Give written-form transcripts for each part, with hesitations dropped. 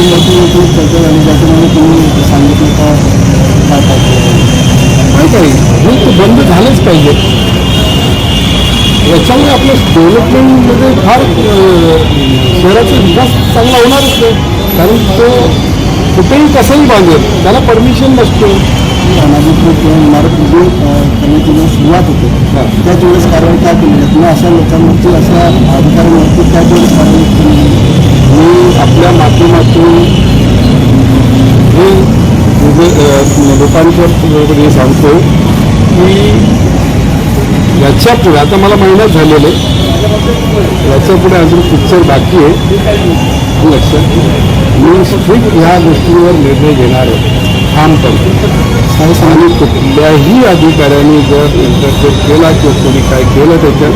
मोठी मोठी करतात आणि त्याच्यामध्ये तुम्ही सांगितलं का काय माहीत आहे हे ते बंद झालंच पाहिजे. याच्यामुळे आपलं डेव्हलपमेंटमध्ये फार शहराचा विकास चांगला होणारच नाही. कारण तो कुठेही कसंही बांधेल त्याला परमिशन नसतो. अनाधिकृत इमारत जी समितीला सुरुवात होते त्याच वेळेस कारवाई का केली जात नाही, अशा लोकांवरती अशा अधिकाऱ्यांवरती त्याच वेळेस कारवाई केली. मी आपल्या माध्यमातून हे लोकांच्या सांगतो की याच्या पुढे आता मला महिन्यात झालेले याच्या पुढे अजून पिक्चर बाकी आहे लक्षात. मी स्ट्रिक्ट ह्या गोष्टींवर निर्णय घेणार आहे ठामपणे. आणि कुठल्याही अधिकाऱ्यांनी जर इंटरफेअर केला किंवा कोणी काय केलं त्याच्यात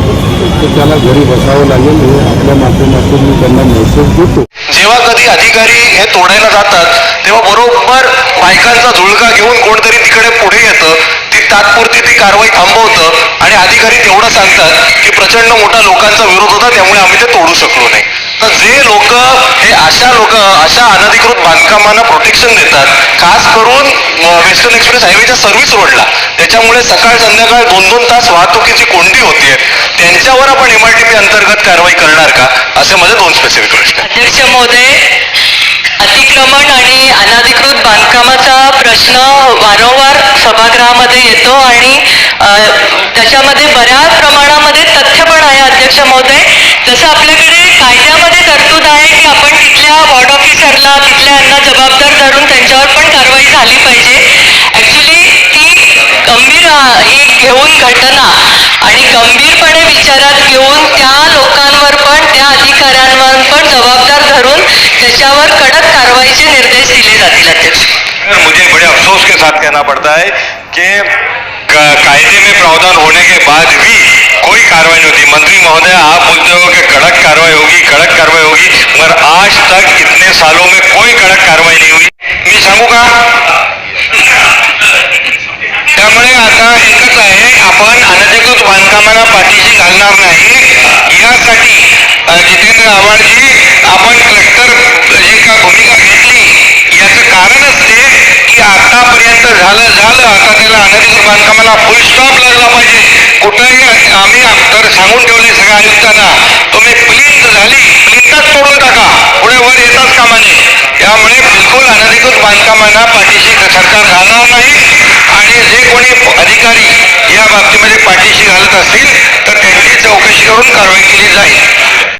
तर त्याला घरी बसावं लागेल हे आपल्या माध्यमातून मी त्यांना मेसेज देतो. जेव्हा कधी अधिकारी हे तोडायला जातात तेव्हा बरोबर बायकांचा झुळका घेऊन कोणतरी तिकडे पुढे येतं, ती तात्पुरती ती कारवाई थांबवतं आणि अधिकारी तेवढं सांगतात की प्रचंड मोठा लोकांचा विरोध होता त्यामुळे आम्ही ते तोडू शकलो नाही. तर जे लोक हे अशा अनधिकृत बांधकामांना प्रोटेक्शन देतात, खास करून वेस्टर्न एक्सप्रेस हायवेच्या सर्व्हिस रोडला, त्याच्यामुळे सकाळ संध्याकाळ 2-2 तास वाहतुकीची कोंडी होतीये, त्यांच्यावर आपण MRTP अंतर्गत कारवाई करणार का, असे माझे 2 स्पेसिफिक प्रश्न. अध्यक्ष महोदय, अतिक्रमण आणि अनधिकृत बांधकामाचा प्रश्न वारंवार सभागृहामध्ये येतो आणि त्याच्यामध्ये बऱ्याच प्रमाणामध्ये तथ्य पण आहे. अध्यक्ष महोदय, जसं आपल्याकडे कायद्यामध्ये तरतूद आहे की आपण तिथल्या वॉर्ड ऑफिसरला तिथल्यांना जबाबदार धरून त्यांच्यावर पण कारवाई झाली पाहिजे. ॲक्च्युली ती गंभीर ही घेऊन घटना आणि गंभीरपणे विचारात घेऊन त्या लोकांवर पण त्या अधिकाऱ्यांवर पण जबाबदार धरून त्याच्यावर कडक कारवाईचे निर्देश दिले जातील. अध्यक्ष, मुझे बड़े अफसोस के साथ कहना पड़ता है कि कायदे में प्रावधान होने के बाद भी कोई कार्रवाई नहीं होती. मंत्री महोदय, आप बोलते हो कि कड़क कार्रवाई होगी, मगर आज तक इतने सालों में कोई कड़क कार्रवाई नहीं हुई. मी सांगू का? त्यामुळे आता एकच आहे, आपण अनधिकृत बांधकामांना पाठीशी घालणार नाही यासाठी जितेंद्र आव्हाडजी आपण क्लस्टर जी का भूमिका घेतली याचं कारणच ते की आतापर्यंत झालं आता त्याला अनधिकृत बांधकामाला फुल स्टॉप लागला पाहिजे. कुठेही आम्ही तर सांगून ठेवले सगळ्या आयुक्तांना, तुम्ही प्लिंथच तोडून टाका, पुढे वर येताच कामा नये. त्यामुळे बिलकुल अनधिकृत बांधकामांना पाठीशी सरकार घालणार नाही आणि जे कोणी अधिकारी या बाबतीमध्ये पाठीशी घालत असतील तर त्यांची चौकशी करून कारवाई केली जाईल.